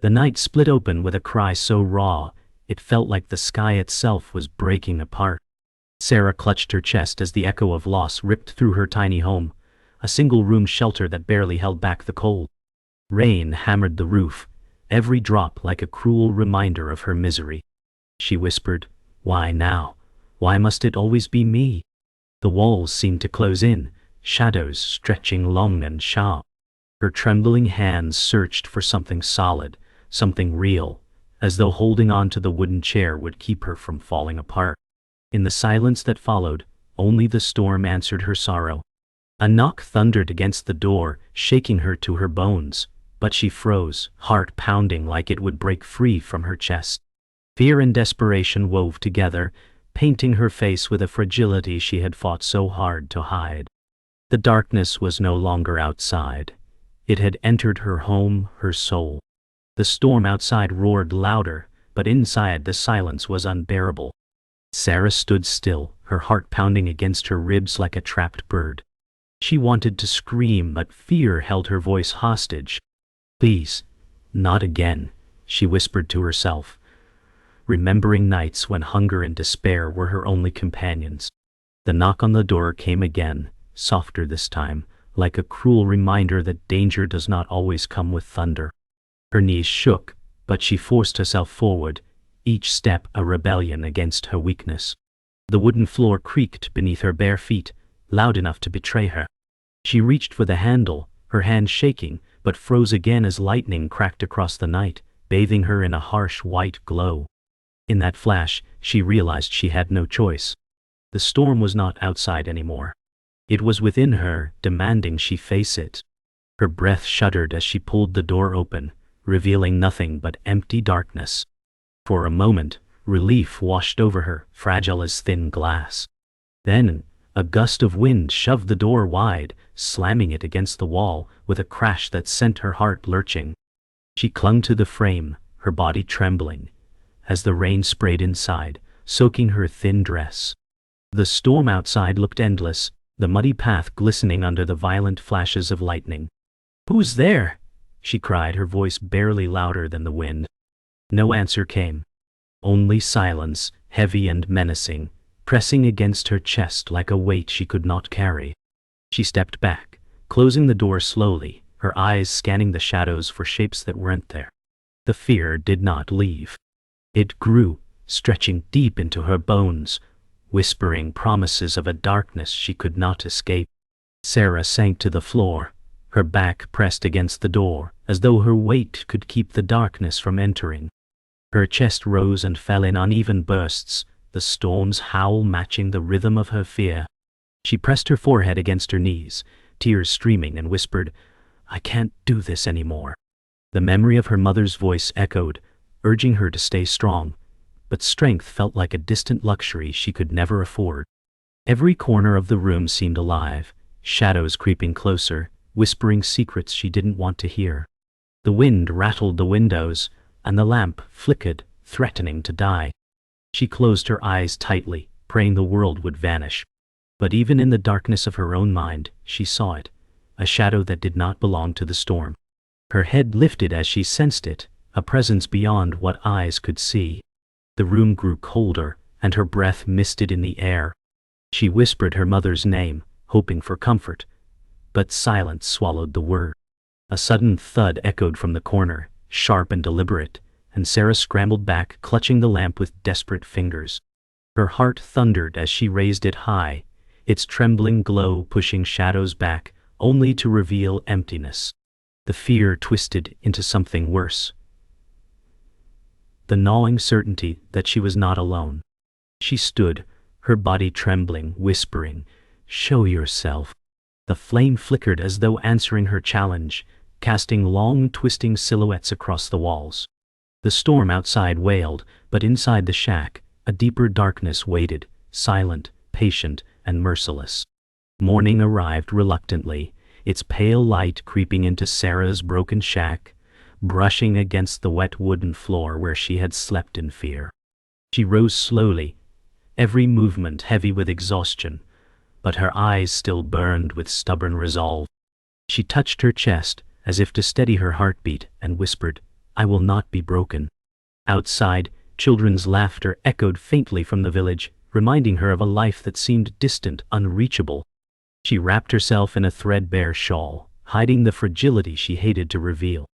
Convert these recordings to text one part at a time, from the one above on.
The night split open with a cry so raw, it felt like the sky itself was breaking apart. Sarah clutched her chest as the echo of loss ripped through her tiny home, a single-room shelter that barely held back the cold. Rain hammered the roof, every drop like a cruel reminder of her misery. She whispered, "Why now? Why must it always be me?" The walls seemed to close in, shadows stretching long and sharp. Her trembling hands searched for something solid, something real, as though holding on to the wooden chair would keep her from falling apart. In the silence that followed, only the storm answered her sorrow. A knock thundered against the door, shaking her to her bones, but she froze, heart pounding like it would break free from her chest. Fear and desperation wove together, painting her face with a fragility she had fought so hard to hide. The darkness was no longer outside. It had entered her home, her soul. The storm outside roared louder, but inside the silence was unbearable. Sarah stood still, her heart pounding against her ribs like a trapped bird. She wanted to scream, but fear held her voice hostage. "Please, not again," she whispered to herself, remembering nights when hunger and despair were her only companions. The knock on the door came again, softer this time, like a cruel reminder that danger does not always come with thunder. Her knees shook, but she forced herself forward, each step a rebellion against her weakness. The wooden floor creaked beneath her bare feet, loud enough to betray her. She reached for the handle, her hand shaking, but froze again as lightning cracked across the night, bathing her in a harsh white glow. In that flash, she realized she had no choice. The storm was not outside anymore. It was within her, demanding she face it. Her breath shuddered as she pulled the door open, revealing nothing but empty darkness. For a moment, relief washed over her, fragile as thin glass. Then, a gust of wind shoved the door wide, slamming it against the wall with a crash that sent her heart lurching. She clung to the frame, her body trembling, as the rain sprayed inside, soaking her thin dress. The storm outside looked endless, the muddy path glistening under the violent flashes of lightning. "Who's there?" she cried, her voice barely louder than the wind. No answer came. Only silence, heavy and menacing, pressing against her chest like a weight she could not carry. She stepped back, closing the door slowly, her eyes scanning the shadows for shapes that weren't there. The fear did not leave. It grew, stretching deep into her bones, whispering promises of a darkness she could not escape. Sarah sank to the floor, her back pressed against the door, as though her weight could keep the darkness from entering. Her chest rose and fell in uneven bursts, the storm's howl matching the rhythm of her fear. She pressed her forehead against her knees, tears streaming, and whispered, "I can't do this anymore." The memory of her mother's voice echoed, urging her to stay strong, but strength felt like a distant luxury she could never afford. Every corner of the room seemed alive, shadows creeping closer, whispering secrets she didn't want to hear. The wind rattled the windows, and the lamp flickered, threatening to die. She closed her eyes tightly, praying the world would vanish. But even in the darkness of her own mind, she saw it, a shadow that did not belong to the storm. Her head lifted as she sensed it, a presence beyond what eyes could see. The room grew colder, and her breath misted in the air. She whispered her mother's name, hoping for comfort, but silence swallowed the word. A sudden thud echoed from the corner, sharp and deliberate, and Sarah scrambled back, clutching the lamp with desperate fingers. Her heart thundered as she raised it high, its trembling glow pushing shadows back, only to reveal emptiness. The fear twisted into something worse. The gnawing certainty that she was not alone. She stood, her body trembling, whispering, "Show yourself." The flame flickered as though answering her challenge, casting long, twisting silhouettes across the walls. The storm outside wailed, but inside the shack, a deeper darkness waited, silent, patient, and merciless. Morning arrived reluctantly, its pale light creeping into Sarah's broken shack, brushing against the wet wooden floor where she had slept in fear. She rose slowly, every movement heavy with exhaustion, but her eyes still burned with stubborn resolve. She touched her chest, as if to steady her heartbeat, and whispered, I will not be broken. Outside, children's laughter echoed faintly from the village, reminding her of a life that seemed distant, unreachable. She wrapped herself in a threadbare shawl, hiding the fragility she hated to reveal.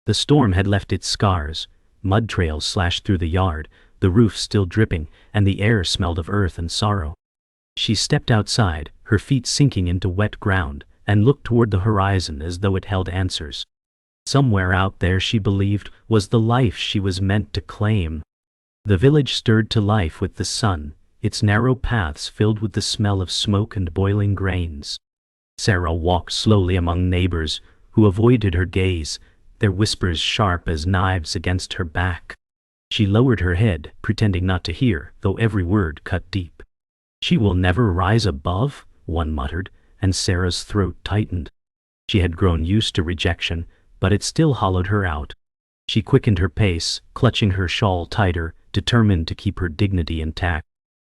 The storm had left its scars, mud trails slashed through the yard, the roof still dripping, and the air smelled of earth and sorrow. She stepped outside, her feet sinking into wet ground, and looked toward the horizon as though it held answers. Somewhere out there, she believed, was the life she was meant to claim. The village stirred to life with the sun, its narrow paths filled with the smell of smoke and boiling grains. Sarah walked slowly among neighbors who avoided her gaze, their whispers sharp as knives against her back. She lowered her head, pretending not to hear, though every word cut deep. "She will never rise above," one muttered, and Sarah's throat tightened. She had grown used to rejection, but it still hollowed her out. She quickened her pace, clutching her shawl tighter, determined to keep her dignity intact.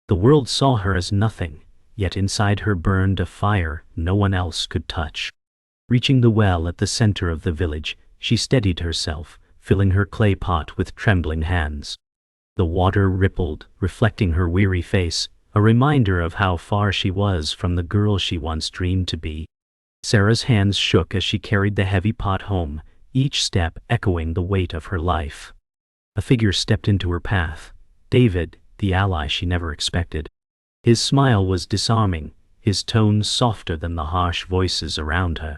The world saw her as nothing, yet inside her burned a fire no one else could touch. Reaching the well at the center of the village, she steadied herself, filling her clay pot with trembling hands. The water rippled, reflecting her weary face, a reminder of how far she was from the girl she once dreamed to be. Sarah's hands shook as she carried the heavy pot home, each step echoing the weight of her life. A figure stepped into her path, David, the ally she never expected. His smile was disarming, his tone softer than the harsh voices around her.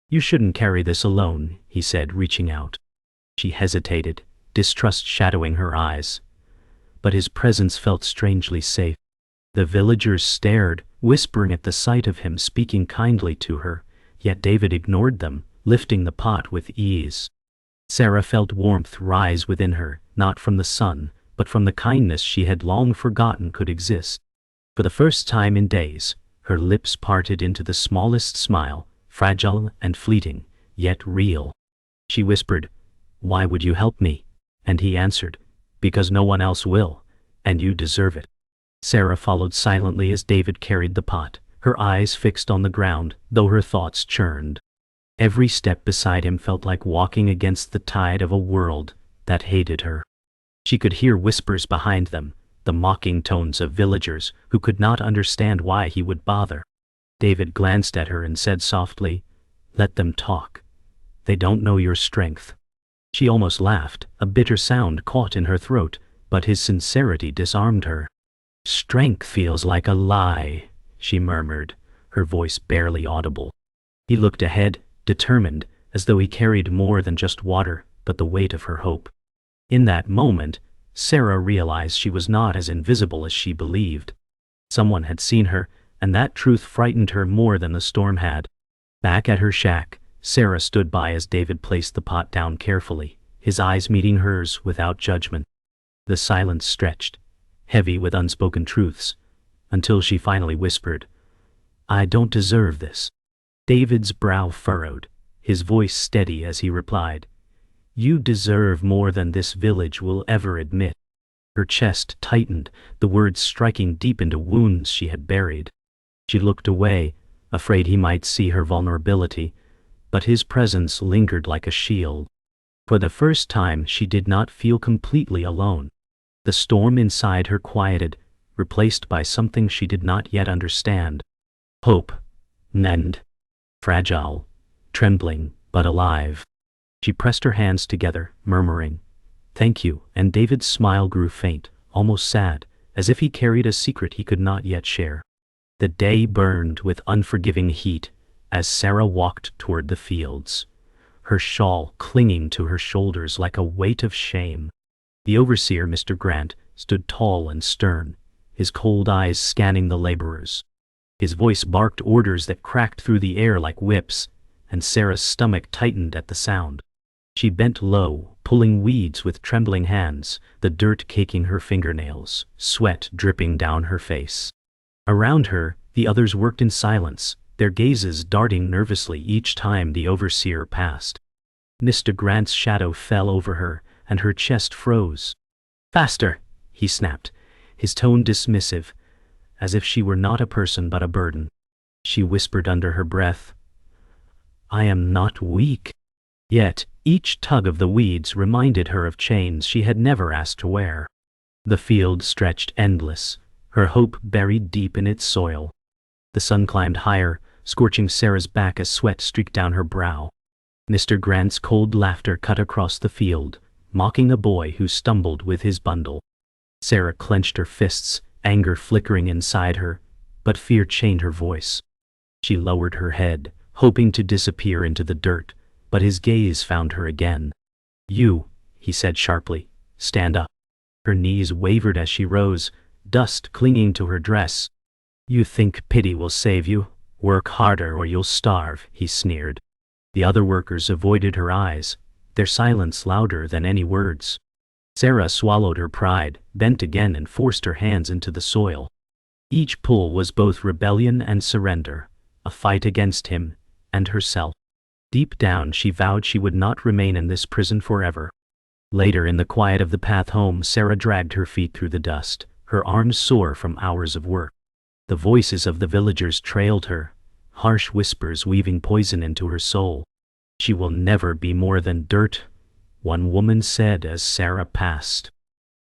"You shouldn't carry this alone," he said, reaching out. She hesitated, distrust shadowing her eyes. But his presence felt strangely safe. The villagers stared, whispering at the sight of him, speaking kindly to her, yet David ignored them, lifting the pot with ease. Sarah felt warmth rise within her, not from the sun, but from the kindness she had long forgotten could exist. For the first time in days, her lips parted into the smallest smile, fragile and fleeting, yet real. She whispered, "Why would you help me?" And he answered, "Because no one else will, and you deserve it." Sarah followed silently as David carried the pot, her eyes fixed on the ground, though her thoughts churned. Every step beside him felt like walking against the tide of a world that hated her. She could hear whispers behind them, the mocking tones of villagers who could not understand why he would bother. David glanced at her and said softly, "Let them talk. They don't know your strength." She almost laughed, a bitter sound caught in her throat, but his sincerity disarmed her. "Strength feels like a lie," she murmured, her voice barely audible. He looked ahead, determined, as though he carried more than just water, but the weight of her hope. In that moment, Sarah realized she was not as invisible as she believed. Someone had seen her, and that truth frightened her more than the storm had. Back at her shack, Sarah stood by as David placed the pot down carefully, his eyes meeting hers without judgment. The silence stretched, heavy with unspoken truths, until she finally whispered, "I don't deserve this." David's brow furrowed, his voice steady as he replied, "You deserve more than this village will ever admit." Her chest tightened, the words striking deep into wounds she had buried. She looked away, afraid he might see her vulnerability, but his presence lingered like a shield. For the first time, she did not feel completely alone. The storm inside her quieted, replaced by something she did not yet understand. Hope. And fragile, trembling, but alive. She pressed her hands together, murmuring, "Thank you," and David's smile grew faint, almost sad, as if he carried a secret he could not yet share. The day burned with unforgiving heat as Sarah walked toward the fields, her shawl clinging to her shoulders like a weight of shame. The overseer, Mr. Grant, stood tall and stern, his cold eyes scanning the laborers. His voice barked orders that cracked through the air like whips, and Sarah's stomach tightened at the sound. She bent low, pulling weeds with trembling hands, the dirt caking her fingernails, sweat dripping down her face. Around her, the others worked in silence, their gazes darting nervously each time the overseer passed. Mr. Grant's shadow fell over her, and her chest froze. "Faster!" he snapped, his tone dismissive, as if she were not a person but a burden. She whispered under her breath, "I am not weak." Yet, Each tug of the weeds reminded her of chains she had never asked to wear. The field stretched endless, her hope buried deep in its soil. The sun climbed higher, scorching Sarah's back as sweat streaked down her brow. Mr. Grant's cold laughter cut across the field, mocking a boy who stumbled with his bundle. Sarah clenched her fists, anger flickering inside her, but fear chained her voice. She lowered her head, hoping to disappear into the dirt, but his gaze found her again. "You," he said sharply, "stand up." Her knees wavered as she rose, dust clinging to her dress. "You think pity will save you? Work harder or you'll starve," he sneered. The other workers avoided her eyes, their silence louder than any words. Sarah swallowed her pride, bent again and forced her hands into the soil. Each pull was both rebellion and surrender, a fight against him and herself. Deep down she vowed she would not remain in this prison forever. Later in the quiet of the path home, Sarah dragged her feet through the dust, her arms sore from hours of work. The voices of the villagers trailed her, harsh whispers weaving poison into her soul. "She will never be more than dirt," one woman said as Sarah passed.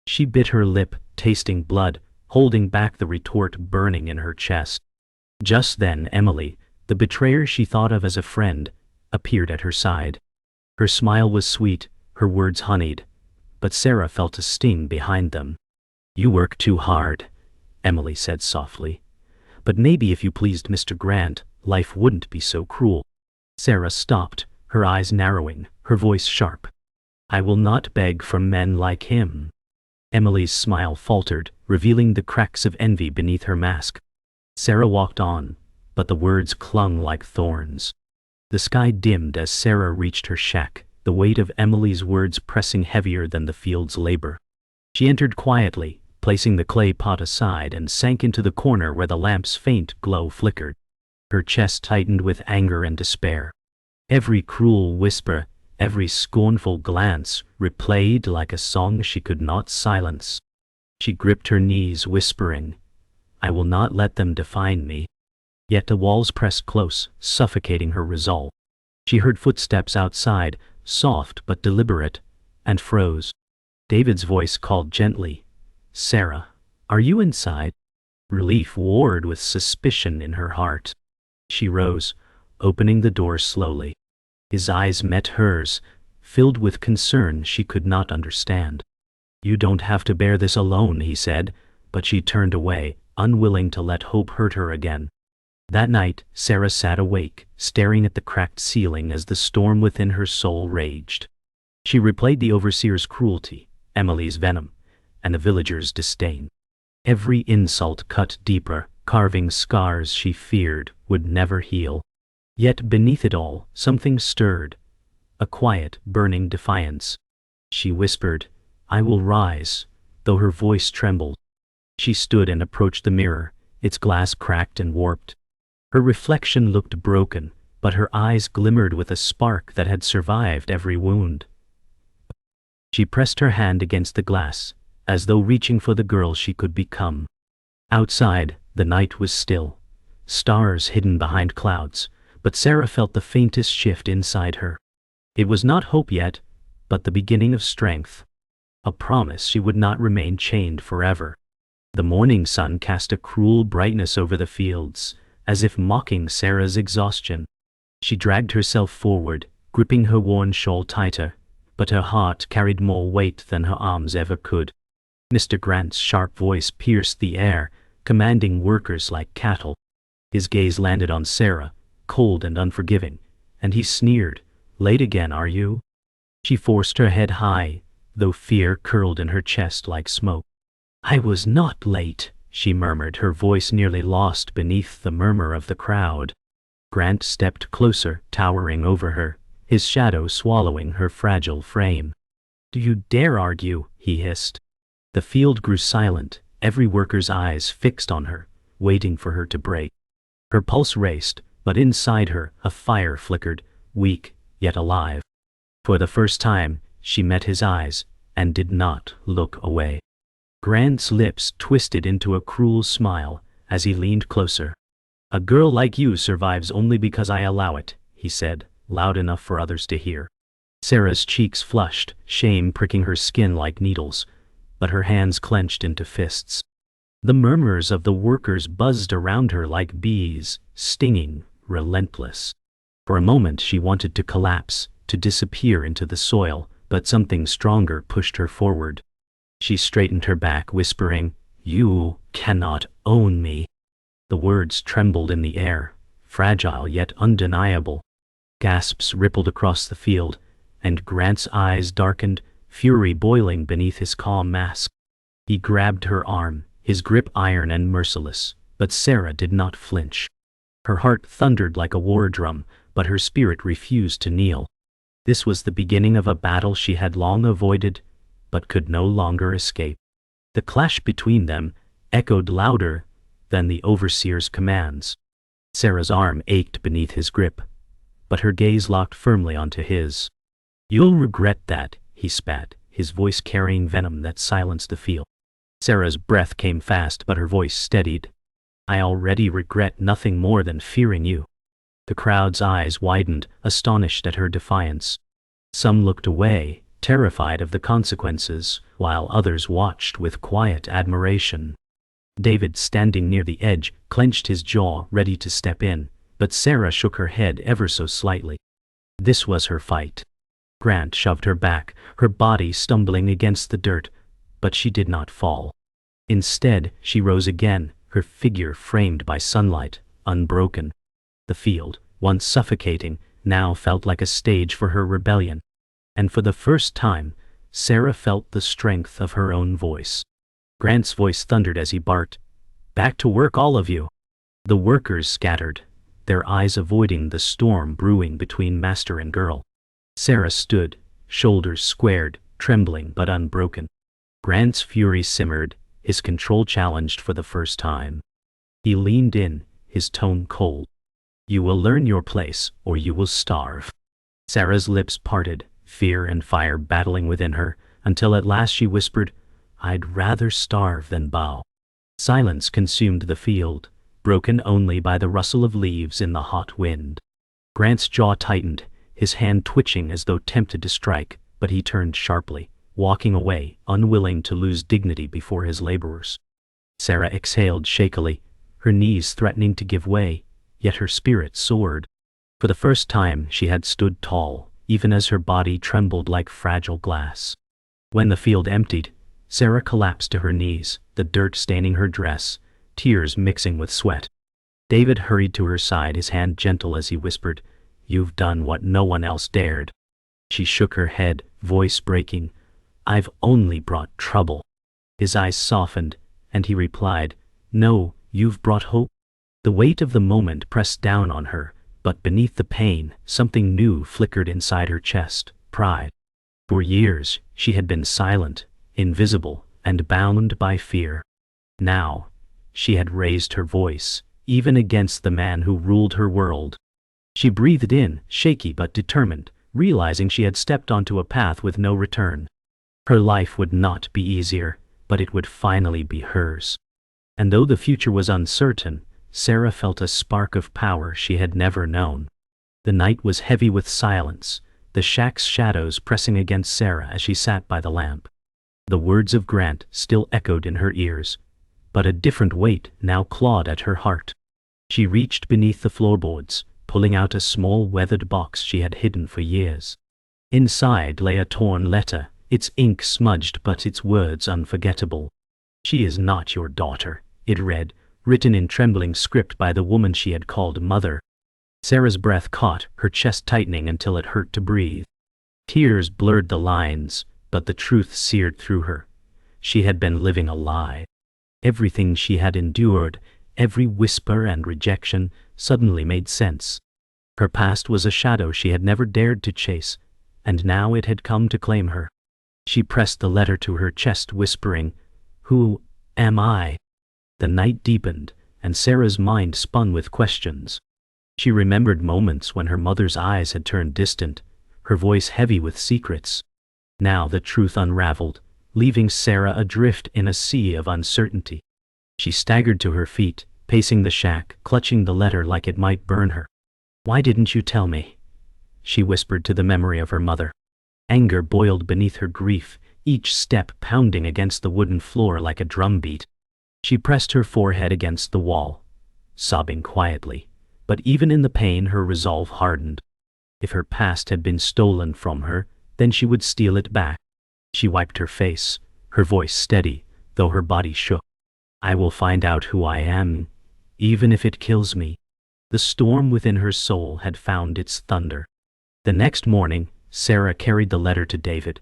She bit her lip, tasting blood, holding back the retort burning in her chest. Just then Emily, the betrayer she thought of as a friend, appeared at her side. Her smile was sweet, her words honeyed, but Sarah felt a sting behind them. "You work too hard," Emily said softly. "But maybe if you pleased Mr. Grant, life wouldn't be so cruel." Sarah stopped, her eyes narrowing, her voice sharp. "I will not beg from men like him." Emily's smile faltered, revealing the cracks of envy beneath her mask. Sarah walked on, but the words clung like thorns. The sky dimmed as Sarah reached her shack, the weight of Emily's words pressing heavier than the field's labor. She entered quietly, placing the clay pot aside, and sank into the corner where the lamp's faint glow flickered. Her chest tightened with anger and despair. Every cruel whisper, every scornful glance, replayed like a song she could not silence. She gripped her knees, whispering, "I will not let them define me." Yet the walls pressed close, suffocating her resolve. She heard footsteps outside, soft but deliberate, and froze. David's voice called gently, "Sarah, are you inside?" Relief warred with suspicion in her heart. She rose, opening the door slowly. His eyes met hers, filled with concern she could not understand. "You don't have to bear this alone," he said, but she turned away, unwilling to let hope hurt her again. That night, Sarah sat awake, staring at the cracked ceiling as the storm within her soul raged. She replayed the overseer's cruelty, Emily's venom, and the villagers' disdain. Every insult cut deeper, carving scars she feared would never heal. Yet beneath it all, something stirred, a quiet, burning defiance. She whispered, "I will rise," though her voice trembled. She stood and approached the mirror, its glass cracked and warped. Her reflection looked broken, but her eyes glimmered with a spark that had survived every wound. She pressed her hand against the glass, as though reaching for the girl she could become. Outside, the night was still, stars hidden behind clouds, but Sarah felt the faintest shift inside her. It was not hope yet, but the beginning of strength. A promise she would not remain chained forever. The morning sun cast a cruel brightness over the fields, as if mocking Sarah's exhaustion. She dragged herself forward, gripping her worn shawl tighter, but her heart carried more weight than her arms ever could. Mr. Grant's sharp voice pierced the air, commanding workers like cattle. His gaze landed on Sarah, cold and unforgiving, and he sneered, "Late again, are you?" She forced her head high, though fear curled in her chest like smoke. "I was not late," she murmured, her voice nearly lost beneath the murmur of the crowd. Grant stepped closer, towering over her, his shadow swallowing her fragile frame. "Do you dare argue?" he hissed. The field grew silent, every worker's eyes fixed on her, waiting for her to break. Her pulse raced, but inside her a fire flickered, weak, yet alive. For the first time, she met his eyes, and did not look away. Grant's lips twisted into a cruel smile as he leaned closer. "A girl like you survives only because I allow it," he said, loud enough for others to hear. Sarah's cheeks flushed, shame pricking her skin like needles, but her hands clenched into fists. The murmurs of the workers buzzed around her like bees, stinging, relentless. For a moment she wanted to collapse, to disappear into the soil, but something stronger pushed her forward. She straightened her back, whispering, "You cannot own me." The words trembled in the air, fragile yet undeniable. Gasps rippled across the field, and Grant's eyes darkened, fury boiling beneath his calm mask. He grabbed her arm, his grip iron and merciless, but Sarah did not flinch. Her heart thundered like a war drum, but her spirit refused to kneel. This was the beginning of a battle she had long avoided, but could no longer escape. The clash between them echoed louder than the overseer's commands. Sarah's arm ached beneath his grip, but her gaze locked firmly onto his. "You'll regret that," he spat, his voice carrying venom that silenced the field. Sarah's breath came fast, but her voice steadied. "I already regret nothing more than fearing you." The crowd's eyes widened, astonished at her defiance. Some looked away, terrified of the consequences, while others watched with quiet admiration. David, standing near the edge, clenched his jaw, ready to step in, but Sarah shook her head ever so slightly. This was her fight. Grant shoved her back, her body stumbling against the dirt, but she did not fall. Instead, she rose again, her figure framed by sunlight, unbroken. The field, once suffocating, now felt like a stage for her rebellion. And for the first time, Sarah felt the strength of her own voice. Grant's voice thundered as he barked, "Back to work, all of you!" The workers scattered, their eyes avoiding the storm brewing between master and girl. Sarah stood, shoulders squared, trembling but unbroken. Grant's fury simmered, his control challenged for the first time. He leaned in, his tone cold. "You will learn your place, or you will starve." Sarah's lips parted, fear and fire battling within her, until at last she whispered, "I'd rather starve than bow." Silence consumed the field, broken only by the rustle of leaves in the hot wind. Grant's jaw tightened, his hand twitching as though tempted to strike, but he turned sharply, walking away, unwilling to lose dignity before his laborers. Sarah exhaled shakily, her knees threatening to give way, yet her spirit soared. For the first time she had stood tall, even as her body trembled like fragile glass. When the field emptied, Sarah collapsed to her knees, the dirt staining her dress, tears mixing with sweat. David hurried to her side, his hand gentle as he whispered, "You've done what no one else dared." She shook her head, voice breaking, "I've only brought trouble." His eyes softened, and he replied, "No, you've brought hope." The weight of the moment pressed down on her, but beneath the pain, something new flickered inside her chest, pride. For years, she had been silent, invisible, and bound by fear. Now, she had raised her voice, even against the man who ruled her world. She breathed in, shaky but determined, realizing she had stepped onto a path with no return. Her life would not be easier, but it would finally be hers. And though the future was uncertain, Sarah felt a spark of power she had never known. The night was heavy with silence, the shack's shadows pressing against Sarah as she sat by the lamp. The words of Grant still echoed in her ears, but a different weight now clawed at her heart. She reached beneath the floorboards, pulling out a small weathered box she had hidden for years. Inside lay a torn letter, its ink smudged but its words unforgettable. "She is not your daughter," it read, written in trembling script by the woman she had called mother. Sarah's breath caught, her chest tightening until it hurt to breathe. Tears blurred the lines, but the truth seared through her. She had been living a lie. Everything she had endured, every whisper and rejection, suddenly made sense. Her past was a shadow she had never dared to chase, and now it had come to claim her. She pressed the letter to her chest, whispering, "Who am I?" The night deepened, and Sarah's mind spun with questions. She remembered moments when her mother's eyes had turned distant, her voice heavy with secrets. Now the truth unraveled, leaving Sarah adrift in a sea of uncertainty. She staggered to her feet, pacing the shack, clutching the letter like it might burn her. "Why didn't you tell me?" she whispered to the memory of her mother. Anger boiled beneath her grief, each step pounding against the wooden floor like a drumbeat. She pressed her forehead against the wall, sobbing quietly, but even in the pain her resolve hardened. If her past had been stolen from her, then she would steal it back. She wiped her face, her voice steady, though her body shook. I will find out who I am, even if it kills me. The storm within her soul had found its thunder. The next morning, Sarah carried the letter to David,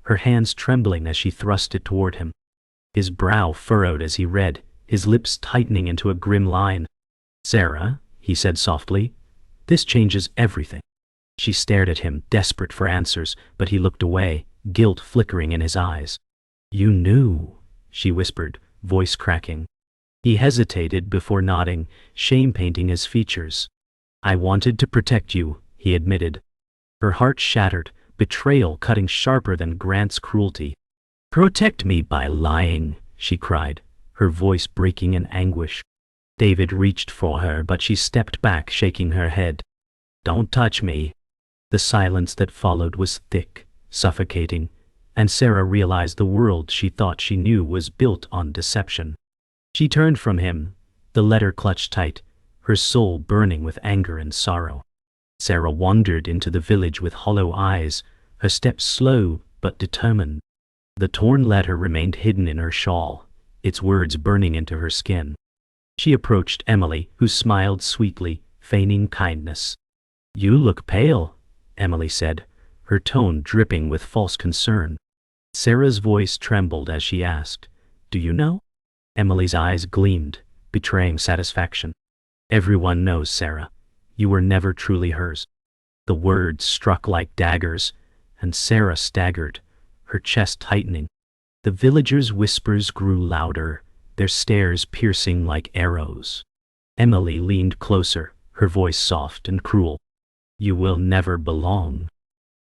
her hands trembling as she thrust it toward him. His brow furrowed as he read, his lips tightening into a grim line. Sarah, he said softly, this changes everything. She stared at him, desperate for answers, but he looked away, guilt flickering in his eyes. You knew, she whispered, voice cracking. He hesitated before nodding, shame painting his features. I wanted to protect you, he admitted. Her heart shattered, betrayal cutting sharper than Grant's cruelty. Protect me by lying, she cried, her voice breaking in anguish. David reached for her, but she stepped back, shaking her head. Don't touch me. The silence that followed was thick, suffocating, and Sarah realized the world she thought she knew was built on deception. She turned from him, the letter clutched tight, her soul burning with anger and sorrow. Sarah wandered into the village with hollow eyes, her steps slow but determined. The torn letter remained hidden in her shawl, its words burning into her skin. She approached Emily, who smiled sweetly, feigning kindness. You look pale, Emily said, her tone dripping with false concern. Sarah's voice trembled as she asked, Do you know? Emily's eyes gleamed, betraying satisfaction. Everyone knows, Sarah. You were never truly hers. The words struck like daggers, and Sarah staggered, her chest tightening. The villagers' whispers grew louder, their stares piercing like arrows. Emily leaned closer, her voice soft and cruel. You will never belong.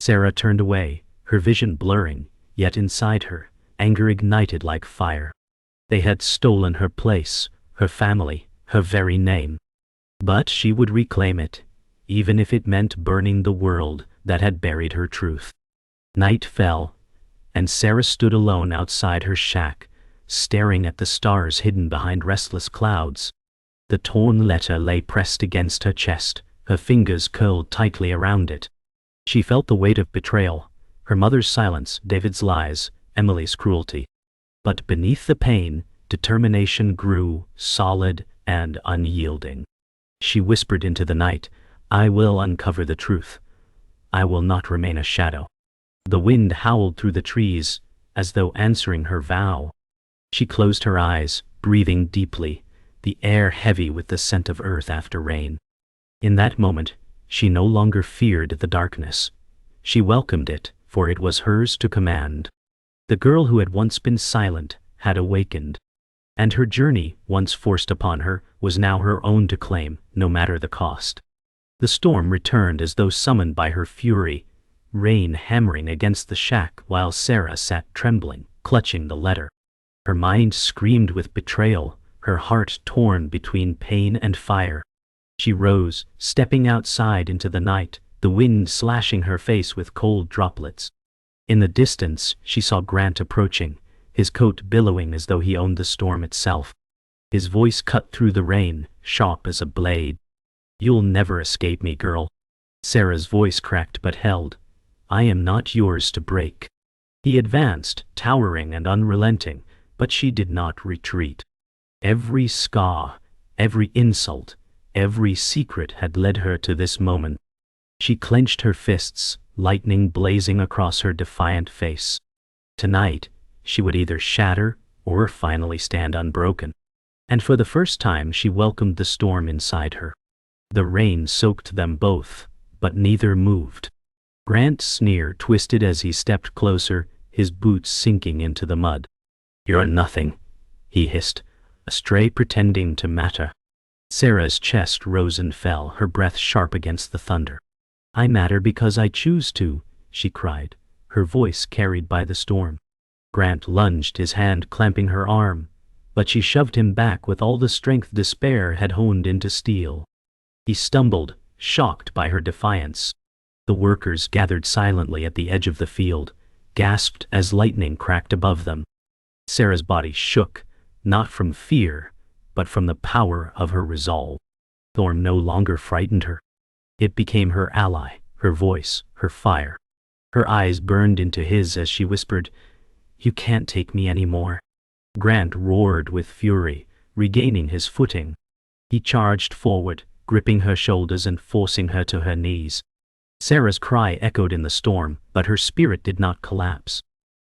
Sarah turned away, her vision blurring, yet inside her, anger ignited like fire. They had stolen her place, her family, her very name. But she would reclaim it, even if it meant burning the world that had buried her truth. Night fell, and Sarah stood alone outside her shack, staring at the stars hidden behind restless clouds. The torn letter lay pressed against her chest, her fingers curled tightly around it. She felt the weight of betrayal, her mother's silence, David's lies, Emily's cruelty. But beneath the pain, determination grew, solid and unyielding. She whispered into the night, I will uncover the truth. I will not remain a shadow. The wind howled through the trees, as though answering her vow. She closed her eyes, breathing deeply, the air heavy with the scent of earth after rain. In that moment, she no longer feared the darkness. She welcomed it, for it was hers to command. The girl who had once been silent had awakened, and her journey, once forced upon her, was now her own to claim, no matter the cost. The storm returned as though summoned by her fury, rain hammering against the shack while Sarah sat trembling, clutching the letter. Her mind screamed with betrayal, her heart torn between pain and fire. She rose, stepping outside into the night, the wind slashing her face with cold droplets. In the distance, she saw Grant approaching, his coat billowing as though he owned the storm itself. His voice cut through the rain, sharp as a blade. You'll never escape me, girl. Sarah's voice cracked but held. I am not yours to break. He advanced, towering and unrelenting, but she did not retreat. Every scar, every insult, every secret had led her to this moment. She clenched her fists, lightning blazing across her defiant face. Tonight, she would either shatter or finally stand unbroken. And for the first time she welcomed the storm inside her. The rain soaked them both, but neither moved. Grant's sneer twisted as he stepped closer, his boots sinking into the mud. You're nothing, he hissed, a stray pretending to matter. Sarah's chest rose and fell, her breath sharp against the thunder. I matter because I choose to, she cried, her voice carried by the storm. Grant lunged, his hand clamping her arm, but she shoved him back with all the strength despair had honed into steel. He stumbled, shocked by her defiance. The workers gathered silently at the edge of the field, gasped as lightning cracked above them. Sarah's body shook, not from fear, but from the power of her resolve. Thorn no longer frightened her. It became her ally, her voice, her fire. Her eyes burned into his as she whispered, "You can't take me anymore." Grant roared with fury, regaining his footing. He charged forward, gripping her shoulders and forcing her to her knees. Sarah's cry echoed in the storm, but her spirit did not collapse.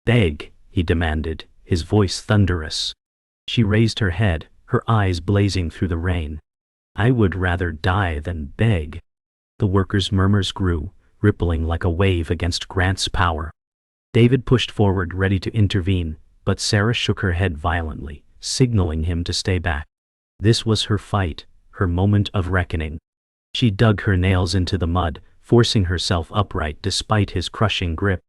"Beg," he demanded, his voice thunderous. She raised her head, her eyes blazing through the rain. "I would rather die than beg." The workers' murmurs grew, rippling like a wave against Grant's power. David pushed forward, ready to intervene, but Sarah shook her head violently, signaling him to stay back. This was her fight, her moment of reckoning. She dug her nails into the mud, forcing herself upright despite his crushing grip.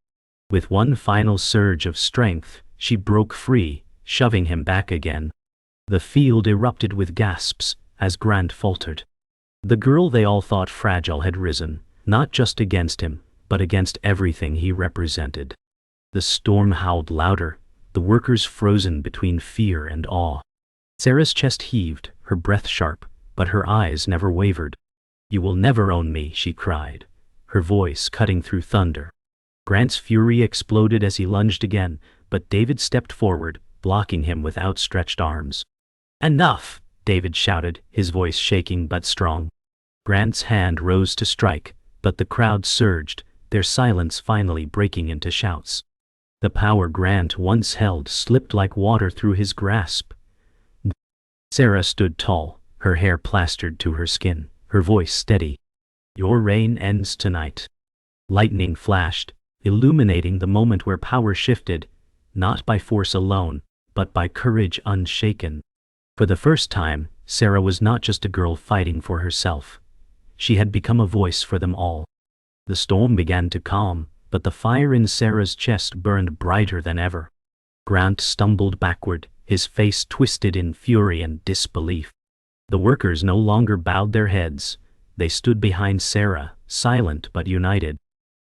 With one final surge of strength, she broke free, shoving him back again. The field erupted with gasps as Grant faltered. The girl they all thought fragile had risen, not just against him, but against everything he represented. The storm howled louder, the workers frozen between fear and awe. Sarah's chest heaved, her breath sharp, but her eyes never wavered. "You will never own me," she cried, her voice cutting through thunder. Grant's fury exploded as he lunged again, but David stepped forward, blocking him with outstretched arms. "Enough!" David shouted, his voice shaking but strong. Grant's hand rose to strike, but the crowd surged, their silence finally breaking into shouts. The power Grant once held slipped like water through his grasp. Sarah stood tall, her hair plastered to her skin, her voice steady. "Your reign ends tonight." Lightning flashed, illuminating the moment where power shifted, not by force alone, but by courage unshaken. For the first time, Sarah was not just a girl fighting for herself. She had become a voice for them all. The storm began to calm, but the fire in Sarah's chest burned brighter than ever. Grant stumbled backward, his face twisted in fury and disbelief. The workers no longer bowed their heads. They stood behind Sarah, silent but united.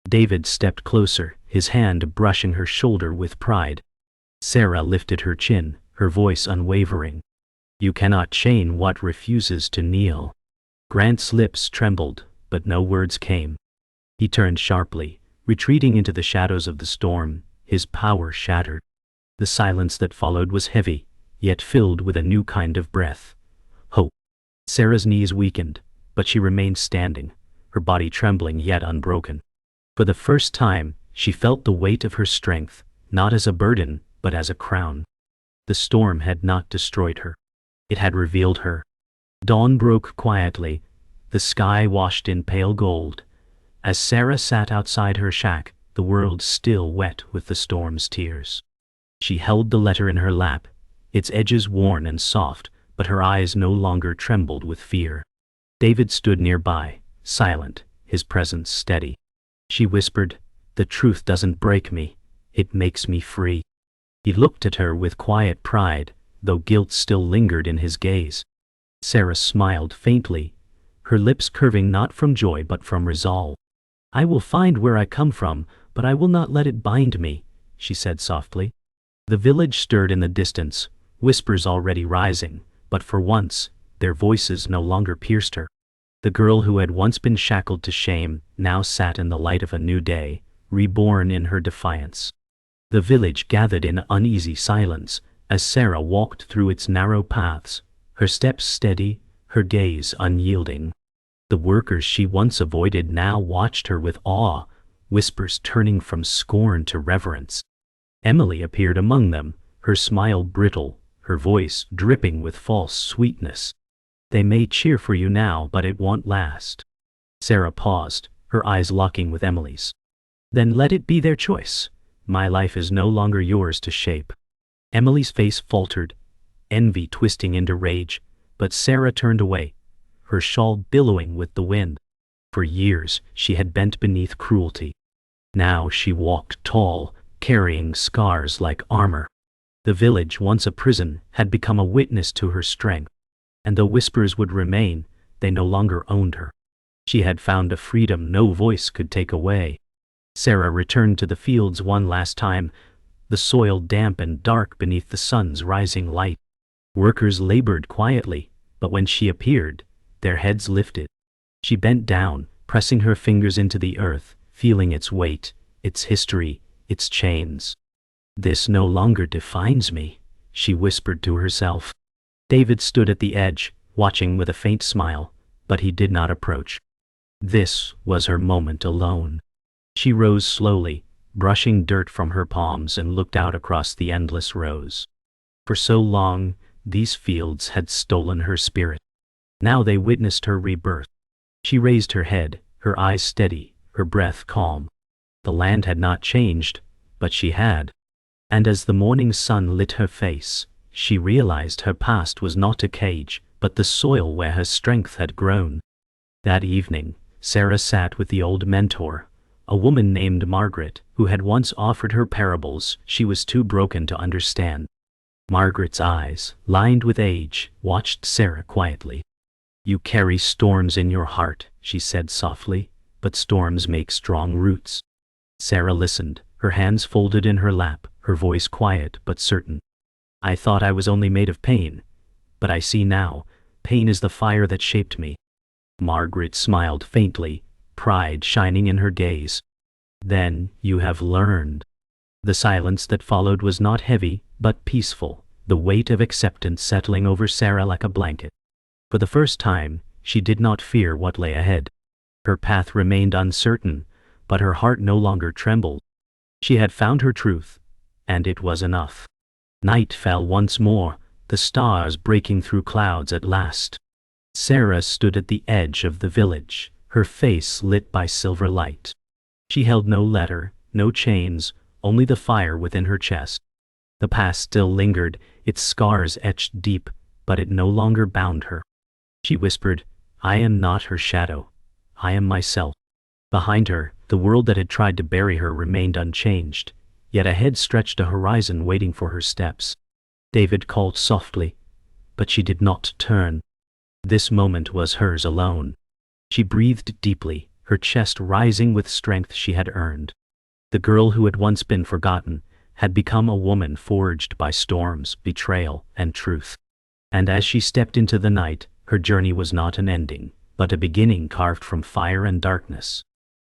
David stepped closer, his hand brushing her shoulder with pride. Sarah lifted her chin, her voice unwavering. "You cannot chain what refuses to kneel." Grant's lips trembled, but no words came. He turned sharply, retreating into the shadows of the storm, his power shattered. The silence that followed was heavy, yet filled with a new kind of breath. Hope. Sarah's knees weakened, but she remained standing, her body trembling yet unbroken. For the first time, she felt the weight of her strength, not as a burden, but as a crown. The storm had not destroyed her. It had revealed her. Dawn broke quietly, the sky washed in pale gold. As Sarah sat outside her shack, the world still wet with the storm's tears. She held the letter in her lap, its edges worn and soft, but her eyes no longer trembled with fear. David stood nearby, silent, his presence steady. She whispered, "The truth doesn't break me, it makes me free." He looked at her with quiet pride, though guilt still lingered in his gaze. Sarah smiled faintly, her lips curving not from joy but from resolve. "I will find where I come from, but I will not let it bind me," she said softly. The village stirred in the distance, whispers already rising, but for once, their voices no longer pierced her. The girl who had once been shackled to shame now sat in the light of a new day, reborn in her defiance. The village gathered in uneasy silence as Sarah walked through its narrow paths, her steps steady, her gaze unyielding. The workers she once avoided now watched her with awe, whispers turning from scorn to reverence. Emily appeared among them, her smile brittle, her voice dripping with false sweetness. "They may cheer for you now, but it won't last." Sarah paused, her eyes locking with Emily's. "Then let it be their choice. My life is no longer yours to shape." Emily's face faltered, envy twisting into rage, but Sarah turned away, her shawl billowing with the wind. For years, she had bent beneath cruelty. Now she walked tall, carrying scars like armor. The village, once a prison, had become a witness to her strength. And though whispers would remain, they no longer owned her. She had found a freedom no voice could take away. Sarah returned to the fields one last time, the soil damp and dark beneath the sun's rising light. Workers labored quietly, but when she appeared, their heads lifted. She bent down, pressing her fingers into the earth, feeling its weight, its history, its chains. "This no longer defines me," she whispered to herself. David stood at the edge, watching with a faint smile, but he did not approach. This was her moment alone. She rose slowly, brushing dirt from her palms, and looked out across the endless rows. For so long, these fields had stolen her spirit. Now they witnessed her rebirth. She raised her head, her eyes steady, her breath calm. The land had not changed, but she had. And as the morning sun lit her face, she realized her past was not a cage, but the soil where her strength had grown. That evening, Sarah sat with the old mentor, a woman named Margaret, who had once offered her parables she was too broken to understand. Margaret's eyes, lined with age, watched Sarah quietly. "You carry storms in your heart," she said softly, "but storms make strong roots." Sarah listened, her hands folded in her lap, her voice quiet but certain. "I thought I was only made of pain, but I see now, pain is the fire that shaped me." Margaret smiled faintly, pride shining in her gaze. "Then you have learned." The silence that followed was not heavy, but peaceful, the weight of acceptance settling over Sarah like a blanket. For the first time, she did not fear what lay ahead. Her path remained uncertain, but her heart no longer trembled. She had found her truth, and it was enough. Night fell once more, the stars breaking through clouds at last. Sarah stood at the edge of the village, her face lit by silver light. She held no letter, no chains, only the fire within her chest. The past still lingered, its scars etched deep, but it no longer bound her. She whispered, "I am not her shadow. I am myself." Behind her, the world that had tried to bury her remained unchanged, yet ahead stretched a horizon waiting for her steps. David called softly, but she did not turn. This moment was hers alone. She breathed deeply, her chest rising with strength she had earned. The girl who had once been forgotten had become a woman forged by storms, betrayal, and truth. And as she stepped into the night, her journey was not an ending, but a beginning carved from fire and darkness.